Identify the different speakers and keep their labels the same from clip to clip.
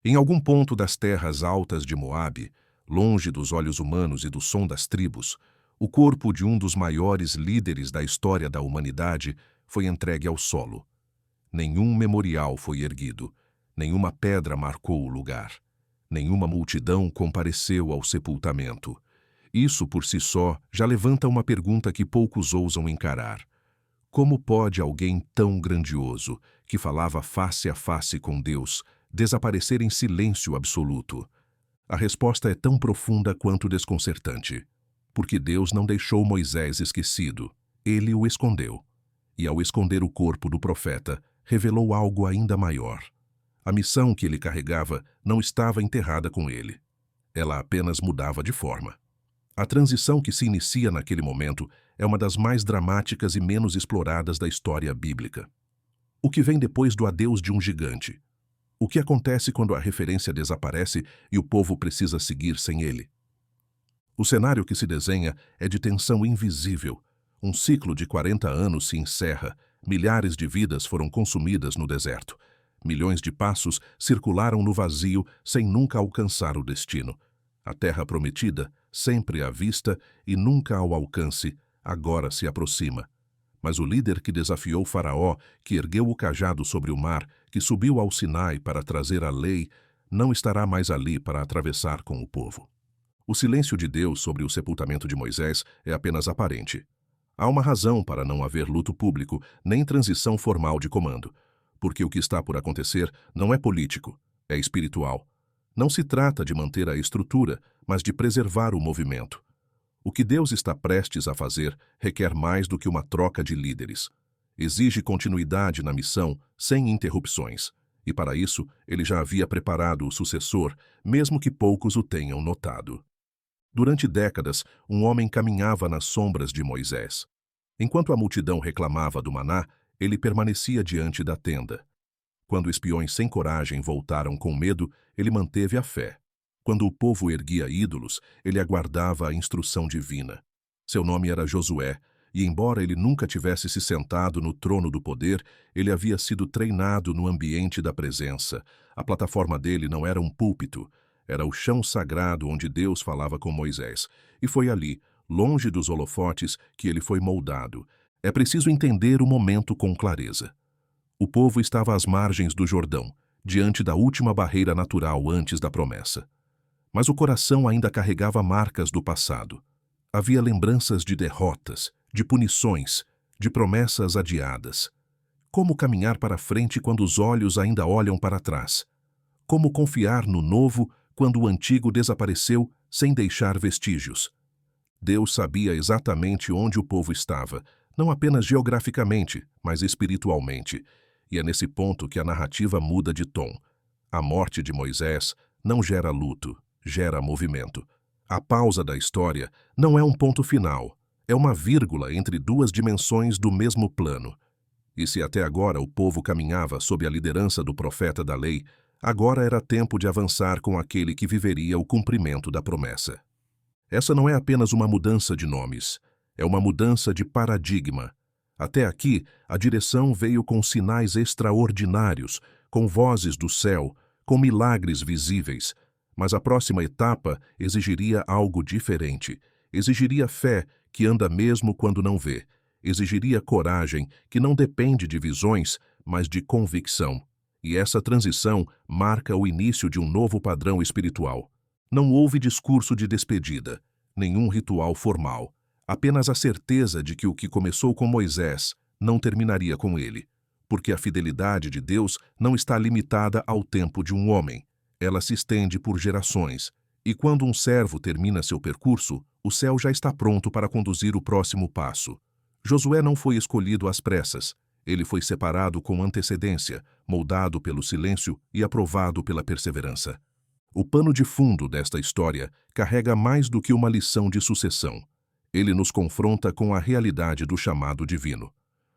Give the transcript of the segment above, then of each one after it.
Speaker 1: Em algum ponto das terras altas de Moabe, longe dos olhos humanos e do som das tribos, o corpo de um dos maiores líderes da história da humanidade foi entregue ao solo. Nenhum memorial foi erguido, nenhuma pedra marcou o lugar, nenhuma multidão compareceu ao sepultamento. Isso por si só já levanta uma pergunta que poucos ousam encarar. Como pode alguém tão grandioso, que falava face a face com Deus, desaparecer em silêncio absoluto? A resposta é tão profunda quanto desconcertante. Porque Deus não deixou Moisés esquecido, ele o escondeu. E ao esconder o corpo do profeta, revelou algo ainda maior. A missão que ele carregava não estava enterrada com ele. Ela apenas mudava de forma. A transição que se inicia naquele momento é uma das mais dramáticas e menos exploradas da história bíblica. O que vem depois do adeus de um gigante? O que acontece quando a referência desaparece e o povo precisa seguir sem ele? O cenário que se desenha é de tensão invisível. Um ciclo de 40 anos se encerra, milhares de vidas foram consumidas no deserto. Milhões de passos circularam no vazio sem nunca alcançar o destino. A terra prometida, sempre à vista e nunca ao alcance, agora se aproxima. Mas o líder que desafiou Faraó, que ergueu o cajado sobre o mar, que subiu ao Sinai para trazer a lei, não estará mais ali para atravessar com o povo. O silêncio de Deus sobre o sepultamento de Moisés é apenas aparente. Há uma razão para não haver luto público, nem transição formal de comando. Porque o que está por acontecer não é político, é espiritual. Não se trata de manter a estrutura, mas de preservar o movimento. O que Deus está prestes a fazer requer mais do que uma troca de líderes. Exige continuidade na missão, sem interrupções. E para isso, ele já havia preparado o sucessor, mesmo que poucos o tenham notado. Durante décadas, um homem caminhava nas sombras de Moisés. Enquanto a multidão reclamava do maná, ele permanecia diante da tenda. Quando espiões sem coragem voltaram com medo, ele manteve a fé. Quando o povo erguia ídolos, ele aguardava a instrução divina. Seu nome era Josué, e embora ele nunca tivesse se sentado no trono do poder, ele havia sido treinado no ambiente da presença. A plataforma dele não era um púlpito, era o chão sagrado onde Deus falava com Moisés. E foi ali, longe dos holofotes, que ele foi moldado. É preciso entender o momento com clareza. O povo estava às margens do Jordão, diante da última barreira natural antes da promessa. Mas o coração ainda carregava marcas do passado. Havia lembranças de derrotas, de punições, de promessas adiadas. Como caminhar para frente quando os olhos ainda olham para trás? Como confiar no novo quando o antigo desapareceu sem deixar vestígios? Deus sabia exatamente onde o povo estava, não apenas geograficamente, mas espiritualmente. E é nesse ponto que a narrativa muda de tom. A morte de Moisés não gera luto, gera movimento. A pausa da história não é um ponto final, é uma vírgula entre duas dimensões do mesmo plano. E se até agora o povo caminhava sob a liderança do profeta da lei, agora era tempo de avançar com aquele que viveria o cumprimento da promessa. Essa não é apenas uma mudança de nomes, é uma mudança de paradigma. Até aqui, a direção veio com sinais extraordinários, com vozes do céu, com milagres visíveis. Mas a próxima etapa exigiria algo diferente. Exigiria fé, que anda mesmo quando não vê. Exigiria coragem, que não depende de visões, mas de convicção. E essa transição marca o início de um novo padrão espiritual. Não houve discurso de despedida, nenhum ritual formal. Apenas a certeza de que o que começou com Moisés não terminaria com ele. Porque a fidelidade de Deus não está limitada ao tempo de um homem. Ela se estende por gerações, e quando um servo termina seu percurso, o céu já está pronto para conduzir o próximo passo. Josué não foi escolhido às pressas, ele foi separado com antecedência, moldado pelo silêncio e aprovado pela perseverança. O pano de fundo desta história carrega mais do que uma lição de sucessão. Ele nos confronta com a realidade do chamado divino.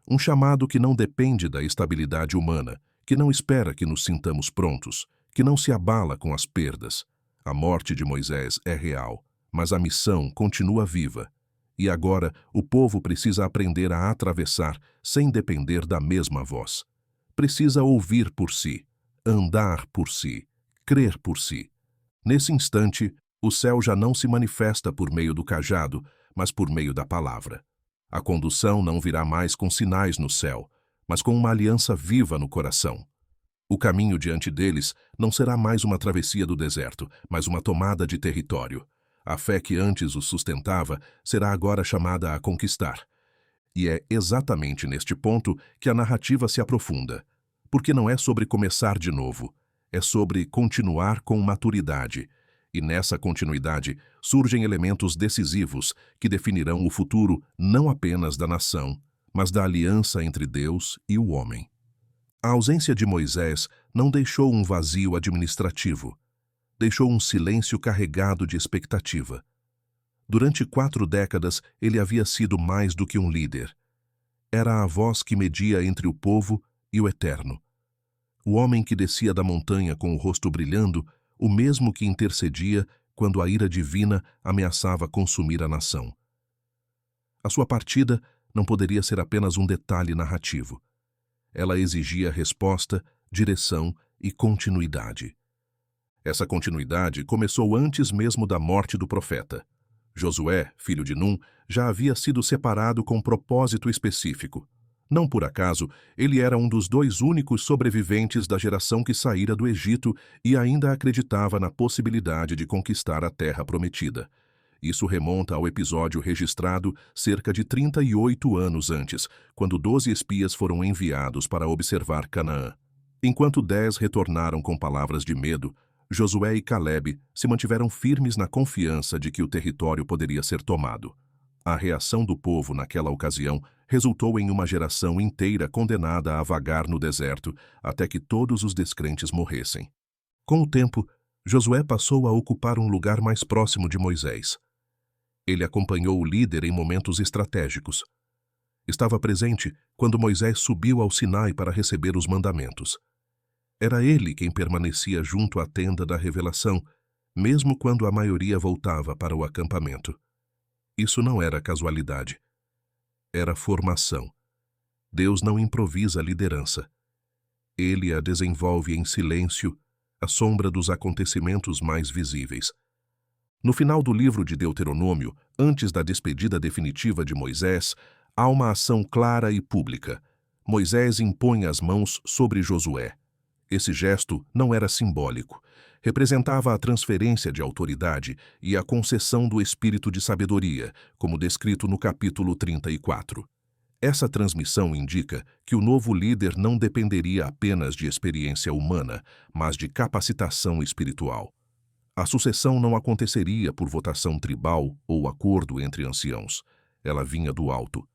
Speaker 1: Um chamado que não depende da estabilidade humana, que não espera que nos sintamos prontos, que não se abala com as perdas. A morte de Moisés é real, mas a missão continua viva. E agora o povo precisa aprender a atravessar sem depender da mesma voz. Precisa ouvir por si, andar por si, crer por si. Nesse instante, o céu já não se manifesta por meio do cajado, mas por meio da palavra. A condução não virá mais com sinais no céu, mas com uma aliança viva no coração. O caminho diante deles não será mais uma travessia do deserto, mas uma tomada de território. A fé que antes os sustentava será agora chamada a conquistar. E é exatamente neste ponto que a narrativa se aprofunda, porque não é sobre começar de novo, é sobre continuar com maturidade. E nessa continuidade surgem elementos decisivos que definirão o futuro não apenas da nação, mas da aliança entre Deus e o homem. A ausência de Moisés não deixou um vazio administrativo, deixou um silêncio carregado de expectativa. Durante 4 décadas, ele havia sido mais do que um líder. Era a voz que media entre o povo e o Eterno. O homem que descia da montanha com o rosto brilhando, o mesmo que intercedia quando a ira divina ameaçava consumir a nação. A sua partida não poderia ser apenas um detalhe narrativo. Ela exigia resposta, direção e continuidade. Essa continuidade começou antes mesmo da morte do profeta. Josué, filho de Num, já havia sido separado com propósito específico. Não por acaso, ele era um dos 2 únicos sobreviventes da geração que saíra do Egito e ainda acreditava na possibilidade de conquistar a terra prometida. Isso remonta ao episódio registrado cerca de 38 anos antes, quando 12 espias foram enviados para observar Canaã. Enquanto 10 retornaram com palavras de medo, Josué e Calebe se mantiveram firmes na confiança de que o território poderia ser tomado. A reação do povo naquela ocasião resultou em uma geração inteira condenada a vagar no deserto até que todos os descrentes morressem. Com o tempo, Josué passou a ocupar um lugar mais próximo de Moisés. Ele acompanhou o líder em momentos estratégicos. Estava presente quando Moisés subiu ao Sinai para receber os mandamentos. Era ele quem permanecia junto à tenda da revelação, mesmo quando a maioria voltava para o acampamento. Isso não era casualidade. Era formação. Deus não improvisa liderança. Ele a desenvolve em silêncio, à sombra dos acontecimentos mais visíveis. No final do livro de Deuteronômio, antes da despedida definitiva de Moisés, há uma ação clara e pública. Moisés impõe as mãos sobre Josué. Esse gesto não era simbólico. Representava a transferência de autoridade e a concessão do espírito de sabedoria, como descrito no capítulo 34. Essa transmissão indica que o novo líder não dependeria apenas de experiência humana, mas de capacitação espiritual. A sucessão não aconteceria por votação tribal ou acordo entre anciãos. Ela vinha do alto.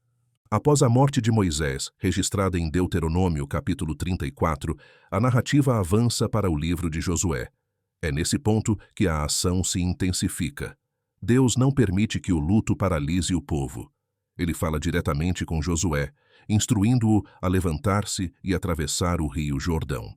Speaker 1: Após a morte de Moisés, registrada em Deuteronômio capítulo 34, a narrativa avança para o livro de Josué. É nesse ponto que a ação se intensifica. Deus não permite que o luto paralise o povo. Ele fala diretamente com Josué, instruindo-o a levantar-se e atravessar o rio Jordão.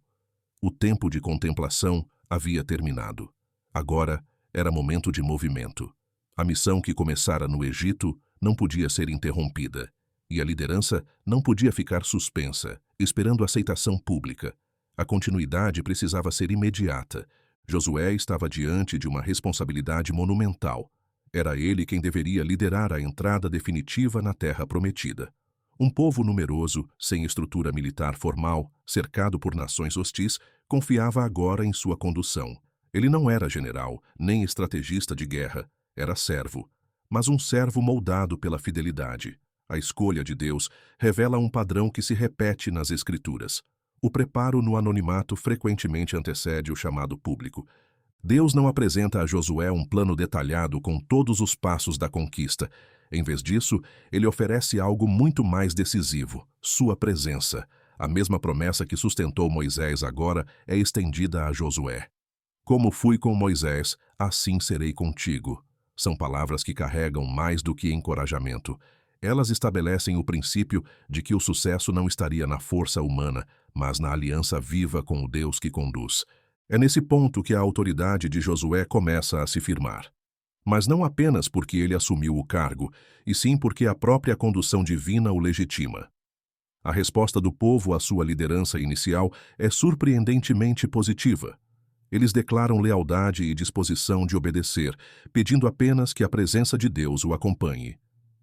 Speaker 1: O tempo de contemplação havia terminado. Agora era momento de movimento. A missão que começara no Egito não podia ser interrompida. E a liderança não podia ficar suspensa, esperando aceitação pública. A continuidade precisava ser imediata. Josué estava diante de uma responsabilidade monumental. Era ele quem deveria liderar a entrada definitiva na terra prometida. Um povo numeroso, sem estrutura militar formal, cercado por nações hostis, confiava agora em sua condução. Ele não era general, nem estrategista de guerra, era servo, mas um servo moldado pela fidelidade. A escolha de Deus revela um padrão que se repete nas Escrituras. O preparo no anonimato frequentemente antecede o chamado público. Deus não apresenta a Josué um plano detalhado com todos os passos da conquista. Em vez disso, ele oferece algo muito mais decisivo, sua presença. A mesma promessa que sustentou Moisés agora é estendida a Josué. Como fui com Moisés, assim serei contigo. São palavras que carregam mais do que encorajamento. Elas estabelecem o princípio de que o sucesso não estaria na força humana, mas na aliança viva com o Deus que conduz. É nesse ponto que a autoridade de Josué começa a se firmar. Mas não apenas porque ele assumiu o cargo, e sim porque a própria condução divina o legitima. A resposta do povo à sua liderança inicial é surpreendentemente positiva. Eles declaram lealdade e disposição de obedecer, pedindo apenas que a presença de Deus o acompanhe.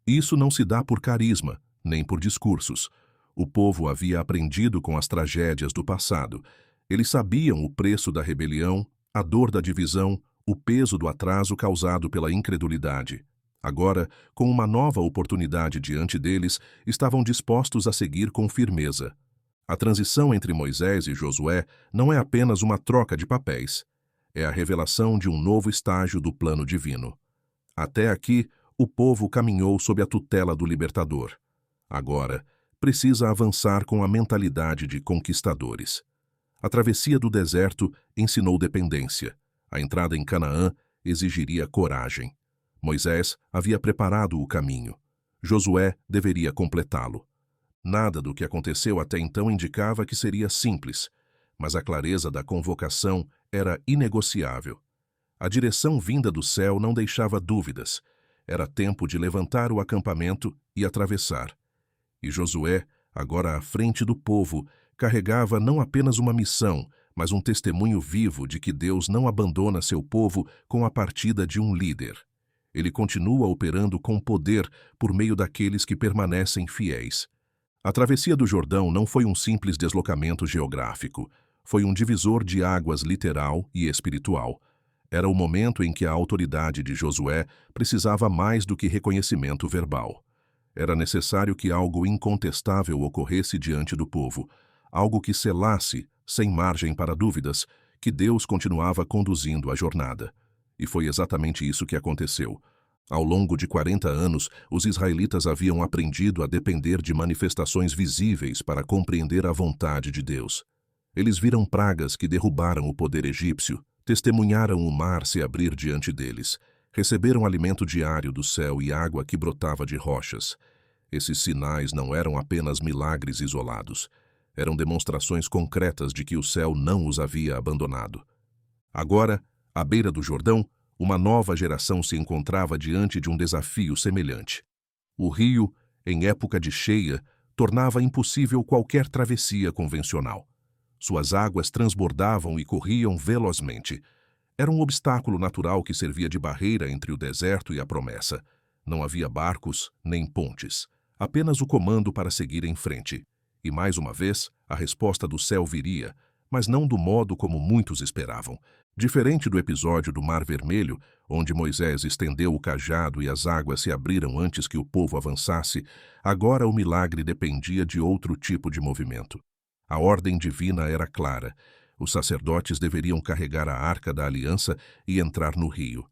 Speaker 1: Isso não se dá por carisma, nem por discursos. O povo havia aprendido com as tragédias do passado. Eles sabiam o preço da rebelião, a dor da divisão, o peso do atraso causado pela incredulidade. Agora, com uma nova oportunidade diante deles, estavam dispostos a seguir com firmeza. A transição entre Moisés e Josué não é apenas uma troca de papéis. É a revelação de um novo estágio do plano divino. Até aqui, o povo caminhou sob a tutela do libertador. Agora, precisa avançar com a mentalidade de conquistadores. A travessia do deserto ensinou dependência. A entrada em Canaã exigiria coragem. Moisés havia preparado o caminho. Josué deveria completá-lo. Nada do que aconteceu até então indicava que seria simples, mas a clareza da convocação era inegociável. A direção vinda do céu não deixava dúvidas. Era tempo de levantar o acampamento e atravessar. E Josué, agora à frente do povo, carregava não apenas uma missão, mas um testemunho vivo de que Deus não abandona seu povo com a partida de um líder. Ele continua operando com poder por meio daqueles que permanecem fiéis. A travessia do Jordão não foi um simples deslocamento geográfico. Foi um divisor de águas literal e espiritual. Era o momento em que a autoridade de Josué precisava mais do que reconhecimento verbal. Era necessário que algo incontestável ocorresse diante do povo, algo que selasse, sem margem para dúvidas, que Deus continuava conduzindo a jornada. E foi exatamente isso que aconteceu. Ao longo de 40 anos, os israelitas haviam aprendido a depender de manifestações visíveis para compreender a vontade de Deus. Eles viram pragas que derrubaram o poder egípcio, testemunharam o mar se abrir diante deles, receberam alimento diário do céu e água que brotava de rochas. Esses sinais não eram apenas milagres isolados, eram demonstrações concretas de que o céu não os havia abandonado. Agora, à beira do Jordão, uma nova geração se encontrava diante de um desafio semelhante. O rio, em época de cheia, tornava impossível qualquer travessia convencional. Suas águas transbordavam e corriam velozmente. Era um obstáculo natural que servia de barreira entre o deserto e a promessa. Não havia barcos nem pontes, apenas o comando para seguir em frente. E mais uma vez, a resposta do céu viria, mas não do modo como muitos esperavam. Diferente do episódio do Mar Vermelho, onde Moisés estendeu o cajado e as águas se abriram antes que o povo avançasse, agora o milagre dependia de outro tipo de movimento. A ordem divina era clara. Os sacerdotes deveriam carregar a arca da aliança e entrar no rio.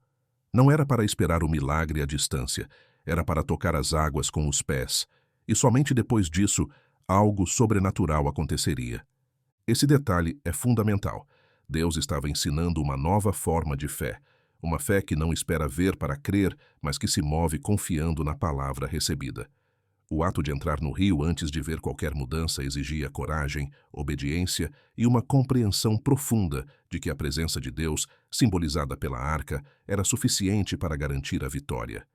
Speaker 1: Não era para esperar o milagre à distância, era para tocar as águas com os pés. E somente depois disso, algo sobrenatural aconteceria. Esse detalhe é fundamental. Deus estava ensinando uma nova forma de fé, uma fé que não espera ver para crer, mas que se move confiando na palavra recebida. O ato de entrar no rio antes de ver qualquer mudança exigia coragem, obediência e uma compreensão profunda de que a presença de Deus, simbolizada pela arca, era suficiente para garantir a vitória.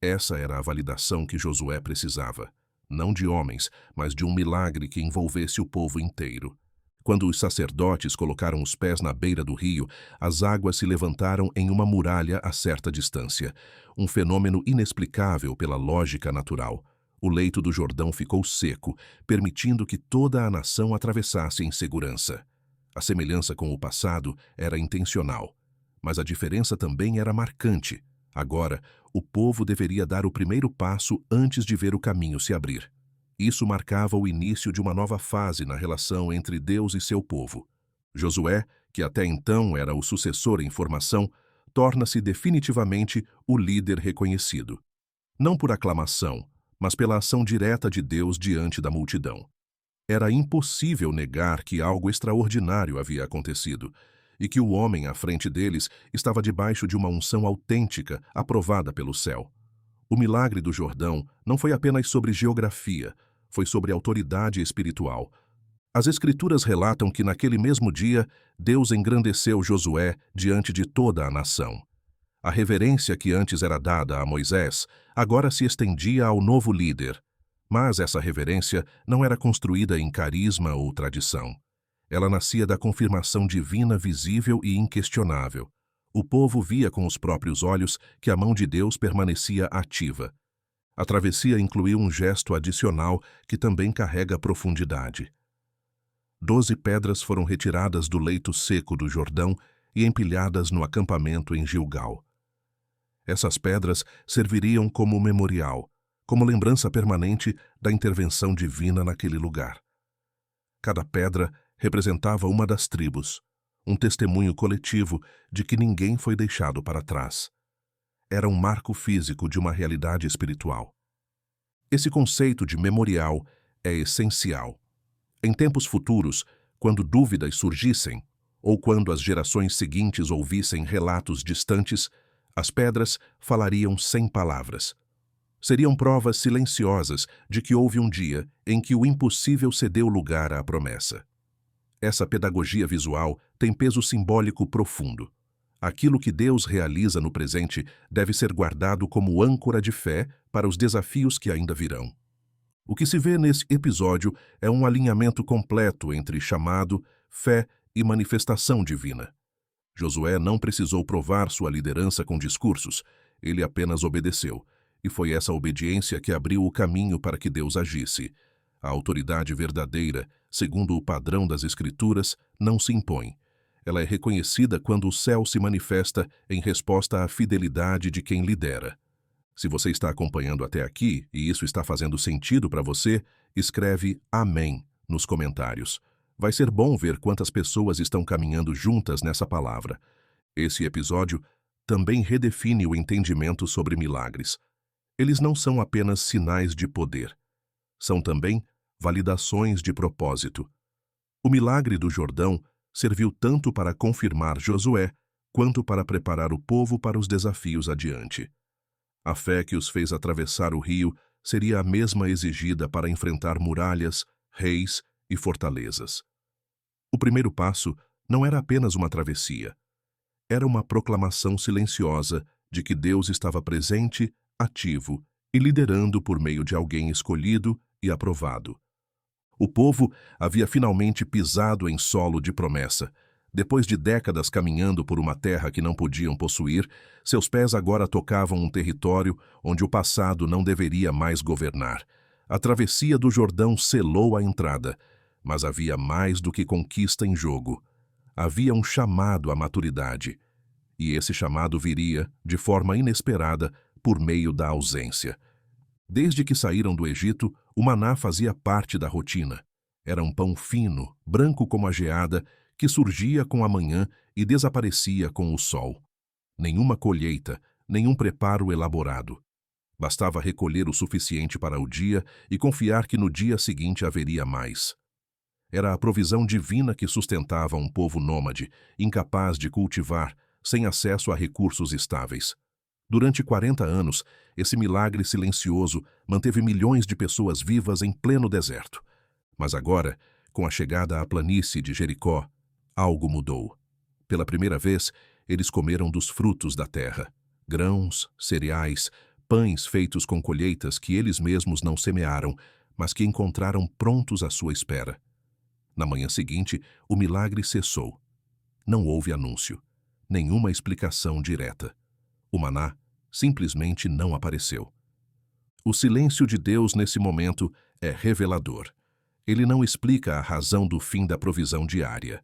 Speaker 1: Essa era a validação que Josué precisava, não de homens, mas de um milagre que envolvesse o povo inteiro. Quando os sacerdotes colocaram os pés na beira do rio, as águas se levantaram em uma muralha a certa distância, um fenômeno inexplicável pela lógica natural. O leito do Jordão ficou seco, permitindo que toda a nação atravessasse em segurança. A semelhança com o passado era intencional, mas a diferença também era marcante. Agora, o povo deveria dar o primeiro passo antes de ver o caminho se abrir. Isso marcava o início de uma nova fase na relação entre Deus e seu povo. Josué, que até então era o sucessor em formação, torna-se definitivamente o líder reconhecido. Não por aclamação, mas pela ação direta de Deus diante da multidão. Era impossível negar que algo extraordinário havia acontecido e que o homem à frente deles estava debaixo de uma unção autêntica aprovada pelo céu. O milagre do Jordão não foi apenas sobre geografia, foi sobre autoridade espiritual. As Escrituras relatam que naquele mesmo dia, Deus engrandeceu Josué diante de toda a nação. A reverência que antes era dada a Moisés, agora se estendia ao novo líder. Mas essa reverência não era construída em carisma ou tradição. Ela nascia da confirmação divina visível e inquestionável. O povo via com os próprios olhos que a mão de Deus permanecia ativa. A travessia incluiu um gesto adicional que também carrega profundidade. 12 pedras foram retiradas do leito seco do Jordão e empilhadas no acampamento em Gilgal. Essas pedras serviriam como memorial, como lembrança permanente da intervenção divina naquele lugar. Cada pedra representava uma das tribos, um testemunho coletivo de que ninguém foi deixado para trás. Era um marco físico de uma realidade espiritual. Esse conceito de memorial é essencial. Em tempos futuros, quando dúvidas surgissem, ou quando as gerações seguintes ouvissem relatos distantes, as pedras falariam sem palavras. Seriam provas silenciosas de que houve um dia em que o impossível cedeu lugar à promessa. Essa pedagogia visual tem peso simbólico profundo. Aquilo que Deus realiza no presente deve ser guardado como âncora de fé para os desafios que ainda virão. O que se vê nesse episódio é um alinhamento completo entre chamado, fé e manifestação divina. Josué não precisou provar sua liderança com discursos, ele apenas obedeceu, e foi essa obediência que abriu o caminho para que Deus agisse. A autoridade verdadeira, segundo o padrão das Escrituras, não se impõe. Ela é reconhecida quando o céu se manifesta em resposta à fidelidade de quem lidera. Se você está acompanhando até aqui e isso está fazendo sentido para você, escreve Amém nos comentários. Vai ser bom ver quantas pessoas estão caminhando juntas nessa palavra. Esse episódio também redefine o entendimento sobre milagres. Eles não são apenas sinais de poder. São também validações de propósito. O milagre do Jordão serviu tanto para confirmar Josué, quanto para preparar o povo para os desafios adiante. A fé que os fez atravessar o rio seria a mesma exigida para enfrentar muralhas, reis e fortalezas. O primeiro passo não era apenas uma travessia. Era uma proclamação silenciosa de que Deus estava presente, ativo e liderando por meio de alguém escolhido e aprovado. O povo havia finalmente pisado em solo de promessa. Depois de décadas caminhando por uma terra que não podiam possuir, seus pés agora tocavam um território onde o passado não deveria mais governar. A travessia do Jordão selou a entrada, mas havia mais do que conquista em jogo. Havia um chamado à maturidade, e esse chamado viria, de forma inesperada, por meio da ausência. Desde que saíram do Egito, o maná fazia parte da rotina. Era um pão fino, branco como a geada, que surgia com a manhã e desaparecia com o sol. Nenhuma colheita, nenhum preparo elaborado. Bastava recolher o suficiente para o dia e confiar que no dia seguinte haveria mais. Era a provisão divina que sustentava um povo nômade, incapaz de cultivar, sem acesso a recursos estáveis. Durante 40 anos, esse milagre silencioso manteve milhões de pessoas vivas em pleno deserto. Mas agora, com a chegada à planície de Jericó, algo mudou. Pela primeira vez, eles comeram dos frutos da terra. Grãos, cereais, pães feitos com colheitas que eles mesmos não semearam, mas que encontraram prontos à sua espera. Na manhã seguinte, o milagre cessou. Não houve anúncio, nenhuma explicação direta. O maná simplesmente não apareceu. O silêncio de Deus nesse momento é revelador. Ele não explica a razão do fim da provisão diária,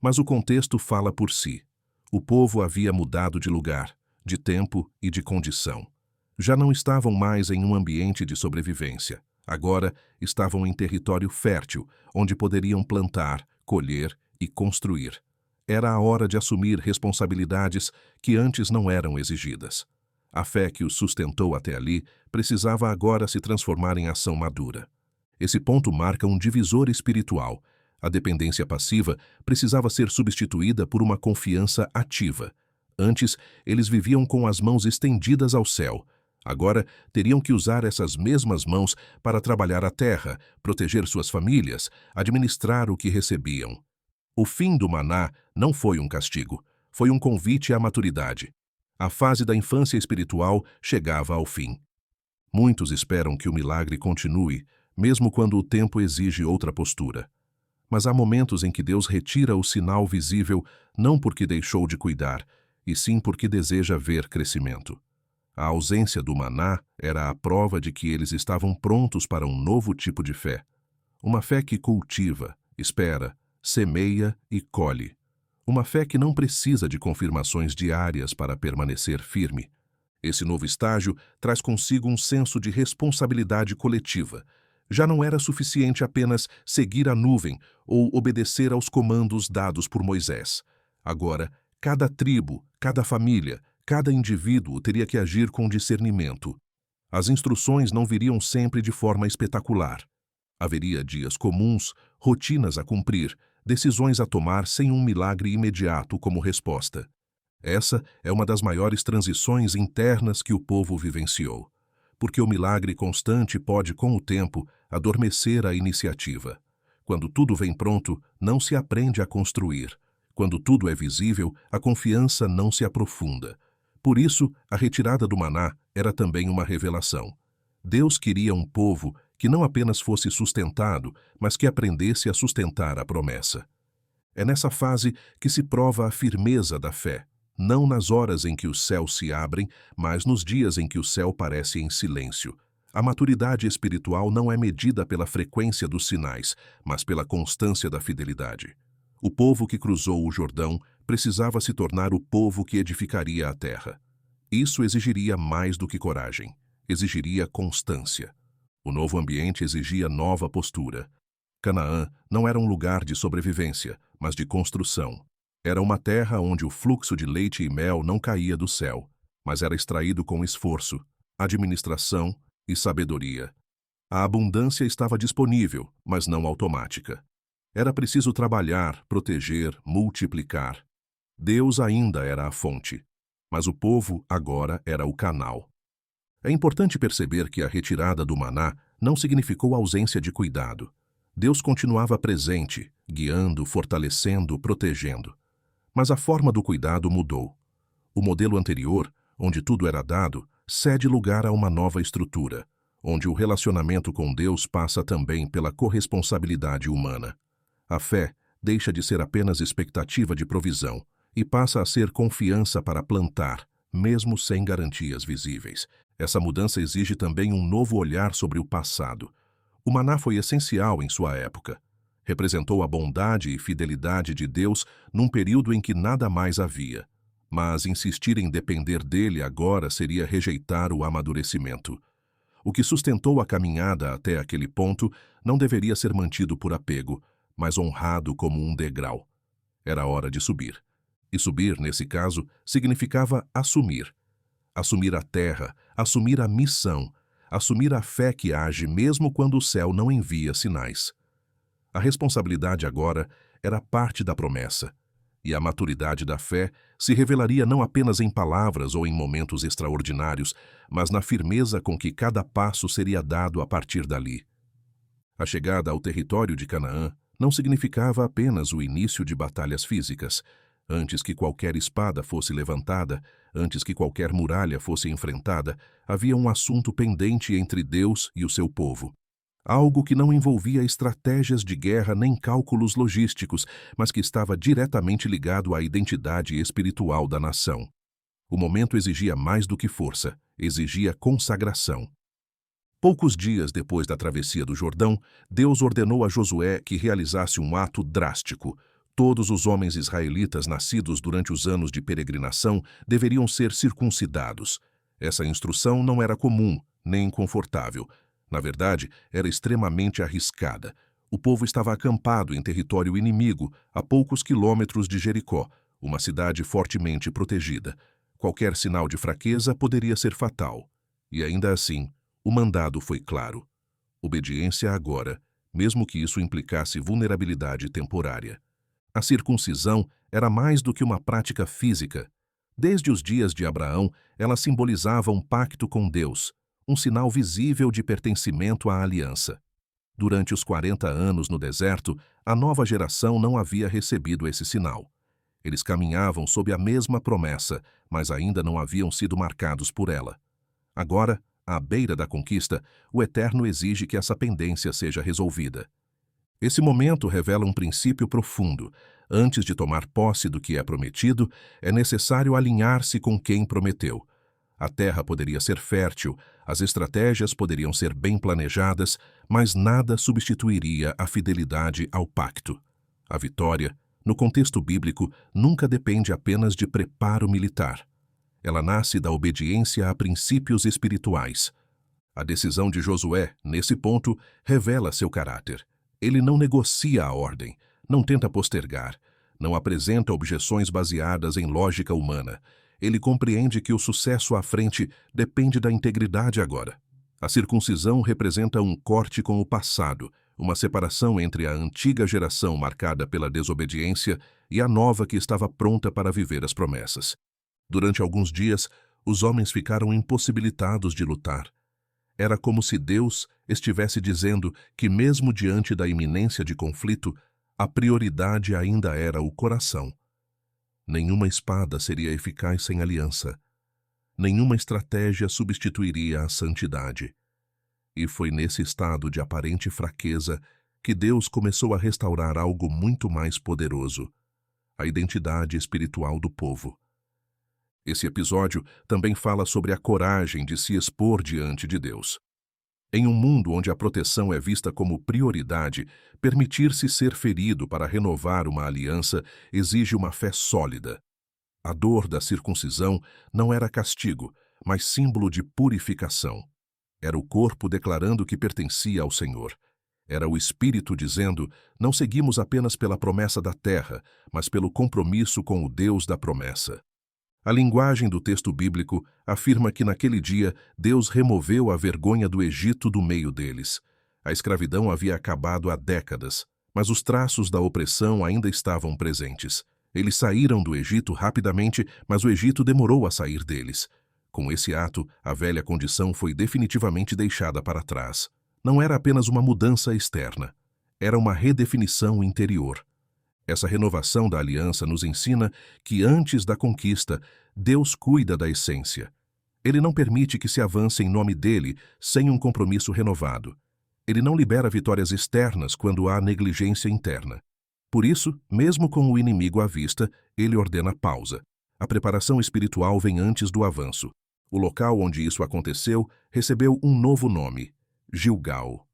Speaker 1: mas o contexto fala por si. O povo havia mudado de lugar, de tempo e de condição. Já não estavam mais em um ambiente de sobrevivência. Agora estavam em território fértil, onde poderiam plantar, colher e construir. Era a hora de assumir responsabilidades que antes não eram exigidas. A fé que os sustentou até ali precisava agora se transformar em ação madura. Esse ponto marca um divisor espiritual. A dependência passiva precisava ser substituída por uma confiança ativa. Antes, eles viviam com as mãos estendidas ao céu. Agora, teriam que usar essas mesmas mãos para trabalhar a terra, proteger suas famílias, administrar o que recebiam. O fim do maná não foi um castigo, foi um convite à maturidade. A fase da infância espiritual chegava ao fim. Muitos esperam que o milagre continue, mesmo quando o tempo exige outra postura. Mas há momentos em que Deus retira o sinal visível não porque deixou de cuidar, e sim porque deseja ver crescimento. A ausência do maná era a prova de que eles estavam prontos para um novo tipo de fé. Uma fé que cultiva, espera, semeia e colhe. Uma fé que não precisa de confirmações diárias para permanecer firme. Esse novo estágio traz consigo um senso de responsabilidade coletiva. Já não era suficiente apenas seguir a nuvem ou obedecer aos comandos dados por Moisés. Agora, cada tribo, cada família, cada indivíduo teria que agir com discernimento. As instruções não viriam sempre de forma espetacular. Haveria dias comuns, rotinas a cumprir, decisões a tomar sem um milagre imediato como resposta. Essa é uma das maiores transições internas que o povo vivenciou, porque o milagre constante pode, com o tempo, adormecer a iniciativa. Quando tudo vem pronto, não se aprende a construir. Quando tudo é visível, a confiança não se aprofunda. Por isso, a retirada do maná era também uma revelação. Deus queria um povo que não apenas fosse sustentado, mas que aprendesse a sustentar a promessa. É nessa fase que se prova a firmeza da fé, não nas horas em que os céus se abrem, mas nos dias em que o céu parece em silêncio. A maturidade espiritual não é medida pela frequência dos sinais, mas pela constância da fidelidade. O povo que cruzou o Jordão precisava se tornar o povo que edificaria a terra. Isso exigiria mais do que coragem, exigiria constância. O novo ambiente exigia nova postura. Canaã não era um lugar de sobrevivência, mas de construção. Era uma terra onde o fluxo de leite e mel não caía do céu, mas era extraído com esforço, administração e sabedoria. A abundância estava disponível, mas não automática. Era preciso trabalhar, proteger, multiplicar. Deus ainda era a fonte, mas o povo agora era o canal. É importante perceber que a retirada do maná não significou ausência de cuidado. Deus continuava presente, guiando, fortalecendo, protegendo. Mas a forma do cuidado mudou. O modelo anterior, onde tudo era dado, cede lugar a uma nova estrutura, onde o relacionamento com Deus passa também pela corresponsabilidade humana. A fé deixa de ser apenas expectativa de provisão e passa a ser confiança para plantar, mesmo sem garantias visíveis. Essa mudança exige também um novo olhar sobre o passado. O maná foi essencial em sua época. Representou a bondade e fidelidade de Deus num período em que nada mais havia. Mas insistir em depender dele agora seria rejeitar o amadurecimento. O que sustentou a caminhada até aquele ponto não deveria ser mantido por apego, mas honrado como um degrau. Era hora de subir. E subir, nesse caso, significava assumir. Assumir a terra, assumir a missão, assumir a fé que age mesmo quando o céu não envia sinais. A responsabilidade agora era parte da promessa, e a maturidade da fé se revelaria não apenas em palavras ou em momentos extraordinários, mas na firmeza com que cada passo seria dado a partir dali. A chegada ao território de Canaã não significava apenas o início de batalhas físicas. Antes que qualquer espada fosse levantada, antes que qualquer muralha fosse enfrentada, havia um assunto pendente entre Deus e o seu povo. Algo que não envolvia estratégias de guerra nem cálculos logísticos, mas que estava diretamente ligado à identidade espiritual da nação. O momento exigia mais do que força, exigia consagração. Poucos dias depois da travessia do Jordão, Deus ordenou a Josué que realizasse um ato drástico. Todos os homens israelitas nascidos durante os anos de peregrinação deveriam ser circuncidados. Essa instrução não era comum, nem confortável. Na verdade, era extremamente arriscada. O povo estava acampado em território inimigo, a poucos quilômetros de Jericó, uma cidade fortemente protegida. Qualquer sinal de fraqueza poderia ser fatal. E ainda assim, o mandado foi claro. Obediência agora, mesmo que isso implicasse vulnerabilidade temporária. A circuncisão era mais do que uma prática física. Desde os dias de Abraão, ela simbolizava um pacto com Deus, um sinal visível de pertencimento à aliança. Durante os 40 anos no deserto, a nova geração não havia recebido esse sinal. Eles caminhavam sob a mesma promessa, mas ainda não haviam sido marcados por ela. Agora, à beira da conquista, o Eterno exige que essa pendência seja resolvida. Esse momento revela um princípio profundo. Antes de tomar posse do que é prometido, é necessário alinhar-se com quem prometeu. A terra poderia ser fértil, as estratégias poderiam ser bem planejadas, mas nada substituiria a fidelidade ao pacto. A vitória, no contexto bíblico, nunca depende apenas de preparo militar. Ela nasce da obediência a princípios espirituais. A decisão de Josué, nesse ponto, revela seu caráter. Ele não negocia a ordem, não tenta postergar, não apresenta objeções baseadas em lógica humana. Ele compreende que o sucesso à frente depende da integridade agora. A circuncisão representa um corte com o passado, uma separação entre a antiga geração marcada pela desobediência e a nova que estava pronta para viver as promessas. Durante alguns dias, os homens ficaram impossibilitados de lutar. Era como se Deus estivesse dizendo que, mesmo diante da iminência de conflito, a prioridade ainda era o coração. Nenhuma espada seria eficaz sem aliança. Nenhuma estratégia substituiria a santidade. E foi nesse estado de aparente fraqueza que Deus começou a restaurar algo muito mais poderoso: a identidade espiritual do povo. Esse episódio também fala sobre a coragem de se expor diante de Deus. Em um mundo onde a proteção é vista como prioridade, permitir-se ser ferido para renovar uma aliança exige uma fé sólida. A dor da circuncisão não era castigo, mas símbolo de purificação. Era o corpo declarando que pertencia ao Senhor. Era o Espírito dizendo: não seguimos apenas pela promessa da terra, mas pelo compromisso com o Deus da promessa. A linguagem do texto bíblico afirma que naquele dia Deus removeu a vergonha do Egito do meio deles. A escravidão havia acabado há décadas, mas os traços da opressão ainda estavam presentes. Eles saíram do Egito rapidamente, mas o Egito demorou a sair deles. Com esse ato, a velha condição foi definitivamente deixada para trás. Não era apenas uma mudança externa, era uma redefinição interior. Essa renovação da aliança nos ensina que, antes da conquista, Deus cuida da essência. Ele não permite que se avance em nome dele sem um compromisso renovado. Ele não libera vitórias externas quando há negligência interna. Por isso, mesmo com o inimigo à vista, ele ordena pausa. A preparação espiritual vem antes do avanço. O local onde isso aconteceu recebeu um novo nome: Gilgal.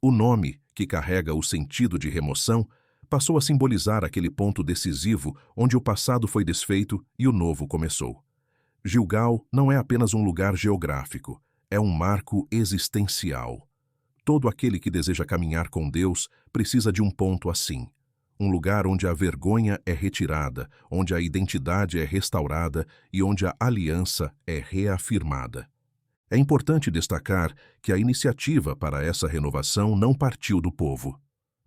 Speaker 1: O nome, que carrega o sentido de remoção, passou a simbolizar aquele ponto decisivo onde o passado foi desfeito e o novo começou. Gilgal não é apenas um lugar geográfico, é um marco existencial. Todo aquele que deseja caminhar com Deus precisa de um ponto assim. Um lugar onde a vergonha é retirada, onde a identidade é restaurada e onde a aliança é reafirmada. É importante destacar que a iniciativa para essa renovação não partiu do povo.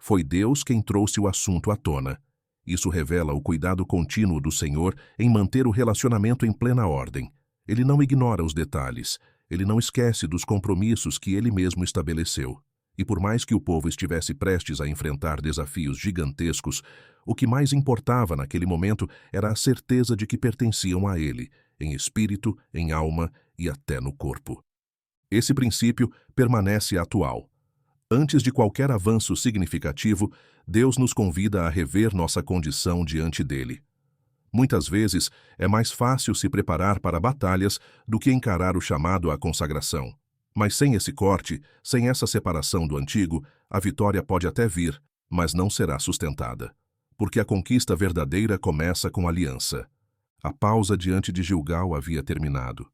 Speaker 1: Foi Deus quem trouxe o assunto à tona. Isso revela o cuidado contínuo do Senhor em manter o relacionamento em plena ordem. Ele não ignora os detalhes. Ele não esquece dos compromissos que ele mesmo estabeleceu. E por mais que o povo estivesse prestes a enfrentar desafios gigantescos, o que mais importava naquele momento era a certeza de que pertenciam a ele, em espírito, em alma e até no corpo. Esse princípio permanece atual. Antes de qualquer avanço significativo, Deus nos convida a rever nossa condição diante dele. Muitas vezes, é mais fácil se preparar para batalhas do que encarar o chamado à consagração. Mas sem esse corte, sem essa separação do antigo, a vitória pode até vir, mas não será sustentada. Porque a conquista verdadeira começa com aliança. A pausa diante de Gilgal havia terminado.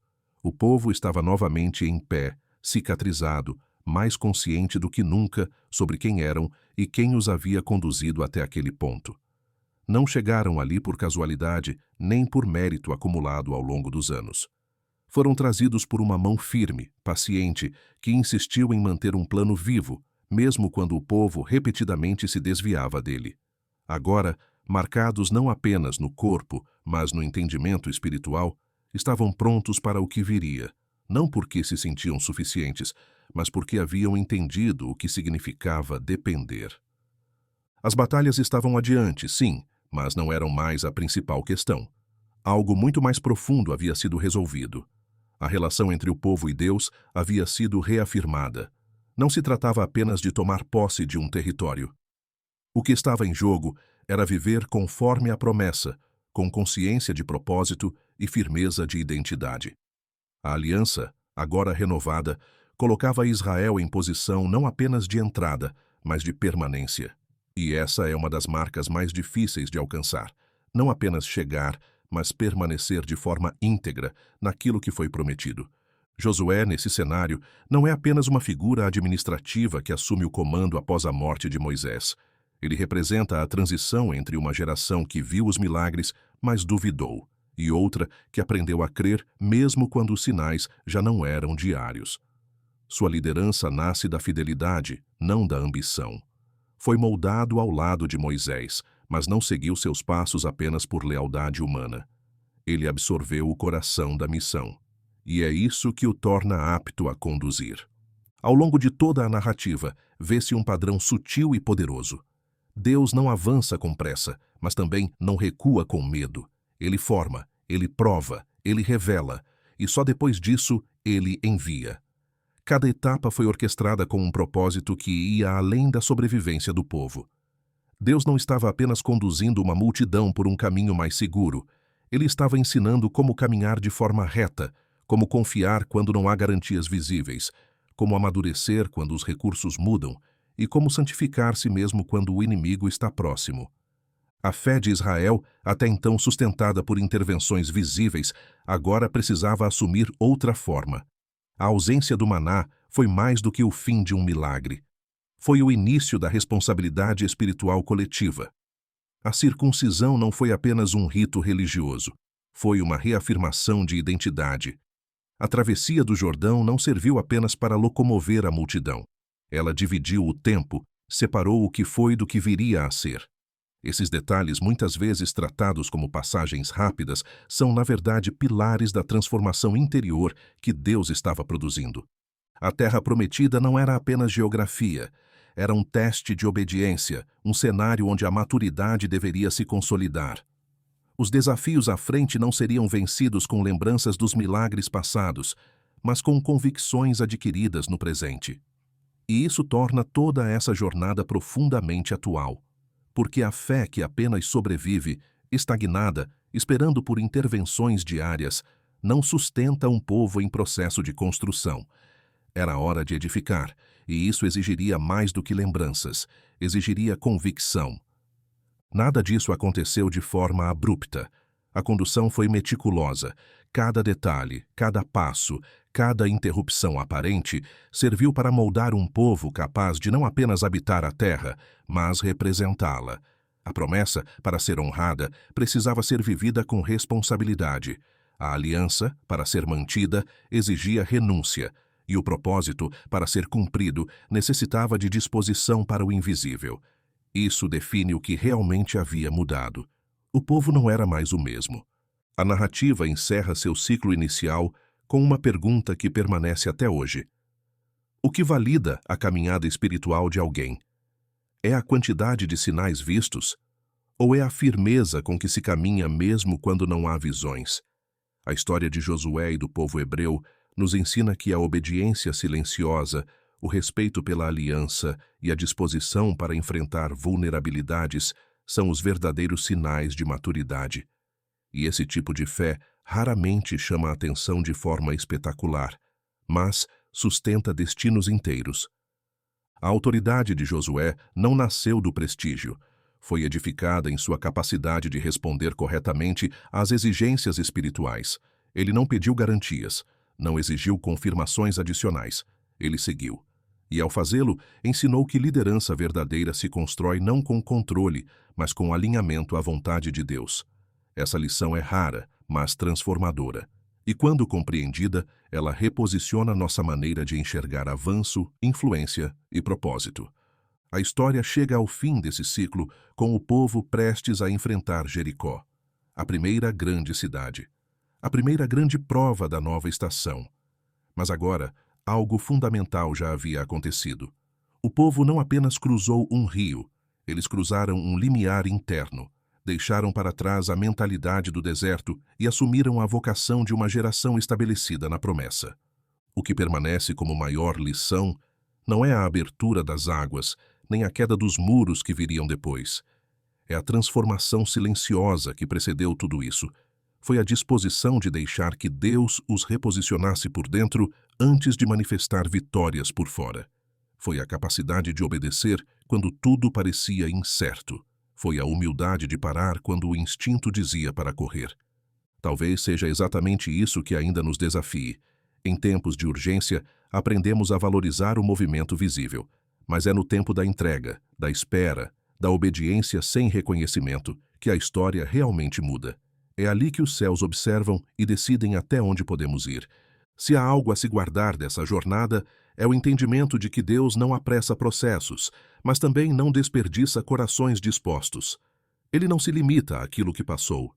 Speaker 1: O povo estava novamente em pé, cicatrizado, mais consciente do que nunca sobre quem eram e quem os havia conduzido até aquele ponto. Não chegaram ali por casualidade, nem por mérito acumulado ao longo dos anos. Foram trazidos por uma mão firme, paciente, que insistiu em manter um plano vivo, mesmo quando o povo repetidamente se desviava dele. Agora, marcados não apenas no corpo, mas no entendimento espiritual, estavam prontos para o que viria, não porque se sentiam suficientes, mas porque haviam entendido o que significava depender. As batalhas estavam adiante, sim, mas não eram mais a principal questão. Algo muito mais profundo havia sido resolvido. A relação entre o povo e Deus havia sido reafirmada. Não se tratava apenas de tomar posse de um território. O que estava em jogo era viver conforme a promessa, com consciência de propósito e firmeza de identidade. A aliança, agora renovada, colocava Israel em posição não apenas de entrada, mas de permanência. E essa é uma das marcas mais difíceis de alcançar. Não apenas chegar, mas permanecer de forma íntegra naquilo que foi prometido. Josué, nesse cenário, não é apenas uma figura administrativa que assume o comando após a morte de Moisés. Ele representa a transição entre uma geração que viu os milagres, mas duvidou, e outra que aprendeu a crer mesmo quando os sinais já não eram diários. Sua liderança nasce da fidelidade, não da ambição. Foi moldado ao lado de Moisés, mas não seguiu seus passos apenas por lealdade humana. Ele absorveu o coração da missão. E é isso que o torna apto a conduzir. Ao longo de toda a narrativa, vê-se um padrão sutil e poderoso. Deus não avança com pressa, mas também não recua com medo. Ele forma, ele prova, ele revela, e só depois disso, ele envia. Cada etapa foi orquestrada com um propósito que ia além da sobrevivência do povo. Deus não estava apenas conduzindo uma multidão por um caminho mais seguro. Ele estava ensinando como caminhar de forma reta, como confiar quando não há garantias visíveis, como amadurecer quando os recursos mudam e como santificar-se mesmo quando o inimigo está próximo. A fé de Israel, até então sustentada por intervenções visíveis, agora precisava assumir outra forma. A ausência do maná foi mais do que o fim de um milagre. Foi o início da responsabilidade espiritual coletiva. A circuncisão não foi apenas um rito religioso. Foi uma reafirmação de identidade. A travessia do Jordão não serviu apenas para locomover a multidão. Ela dividiu o tempo, separou o que foi do que viria a ser. Esses detalhes, muitas vezes tratados como passagens rápidas, são, na verdade, pilares da transformação interior que Deus estava produzindo. A Terra Prometida não era apenas geografia, era um teste de obediência, um cenário onde a maturidade deveria se consolidar. Os desafios à frente não seriam vencidos com lembranças dos milagres passados, mas com convicções adquiridas no presente. E isso torna toda essa jornada profundamente atual. Porque a fé que apenas sobrevive, estagnada, esperando por intervenções diárias, não sustenta um povo em processo de construção. Era hora de edificar, e isso exigiria mais do que lembranças, exigiria convicção. Nada disso aconteceu de forma abrupta. A condução foi meticulosa. Cada detalhe, cada passo, cada interrupção aparente serviu para moldar um povo capaz de não apenas habitar a terra, mas representá-la. A promessa, para ser honrada, precisava ser vivida com responsabilidade. A aliança, para ser mantida, exigia renúncia, e o propósito, para ser cumprido, necessitava de disposição para o invisível. Isso define o que realmente havia mudado. O povo não era mais o mesmo. A narrativa encerra seu ciclo inicial com uma pergunta que permanece até hoje. O que valida a caminhada espiritual de alguém? É a quantidade de sinais vistos? Ou é a firmeza com que se caminha mesmo quando não há visões? A história de Josué e do povo hebreu nos ensina que a obediência silenciosa, o respeito pela aliança e a disposição para enfrentar vulnerabilidades são os verdadeiros sinais de maturidade. E esse tipo de fé raramente chama a atenção de forma espetacular, mas sustenta destinos inteiros. A autoridade de Josué não nasceu do prestígio. Foi edificada em sua capacidade de responder corretamente às exigências espirituais. Ele não pediu garantias, não exigiu confirmações adicionais. Ele seguiu. E, ao fazê-lo, ensinou que liderança verdadeira se constrói não com controle, mas com alinhamento à vontade de Deus. Essa lição é rara, mas transformadora. E, quando compreendida, ela reposiciona nossa maneira de enxergar avanço, influência e propósito. A história chega ao fim desse ciclo com o povo prestes a enfrentar Jericó, a primeira grande cidade, a primeira grande prova da nova estação. Mas agora, algo fundamental já havia acontecido. O povo não apenas cruzou um rio, eles cruzaram um limiar interno, deixaram para trás a mentalidade do deserto e assumiram a vocação de uma geração estabelecida na promessa. O que permanece como maior lição não é a abertura das águas, nem a queda dos muros que viriam depois. É a transformação silenciosa que precedeu tudo isso. Foi a disposição de deixar que Deus os reposicionasse por dentro antes de manifestar vitórias por fora. Foi a capacidade de obedecer quando tudo parecia incerto. Foi a humildade de parar quando o instinto dizia para correr. Talvez seja exatamente isso que ainda nos desafie. Em tempos de urgência, aprendemos a valorizar o movimento visível. Mas é no tempo da entrega, da espera, da obediência sem reconhecimento, que a história realmente muda. É ali que os céus observam e decidem até onde podemos ir. Se há algo a se guardar dessa jornada, é o entendimento de que Deus não apressa processos, mas também não desperdiça corações dispostos. Ele não se limita àquilo que passou.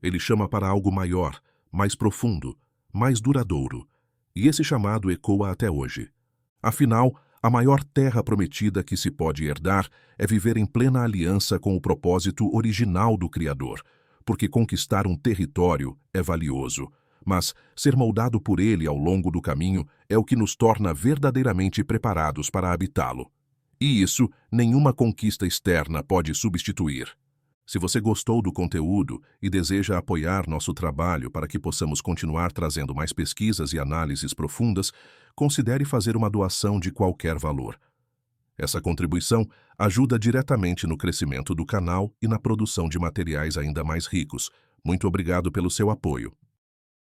Speaker 1: Ele chama para algo maior, mais profundo, mais duradouro. E esse chamado ecoa até hoje. Afinal, a maior terra prometida que se pode herdar é viver em plena aliança com o propósito original do Criador, porque conquistar um território é valioso, mas ser moldado por ele ao longo do caminho é o que nos torna verdadeiramente preparados para habitá-lo. E isso nenhuma conquista externa pode substituir. Se você gostou do conteúdo e deseja apoiar nosso trabalho para que possamos continuar trazendo mais pesquisas e análises profundas, considere fazer uma doação de qualquer valor. Essa contribuição ajuda diretamente no crescimento do canal e na produção de materiais ainda mais ricos. Muito obrigado pelo seu apoio.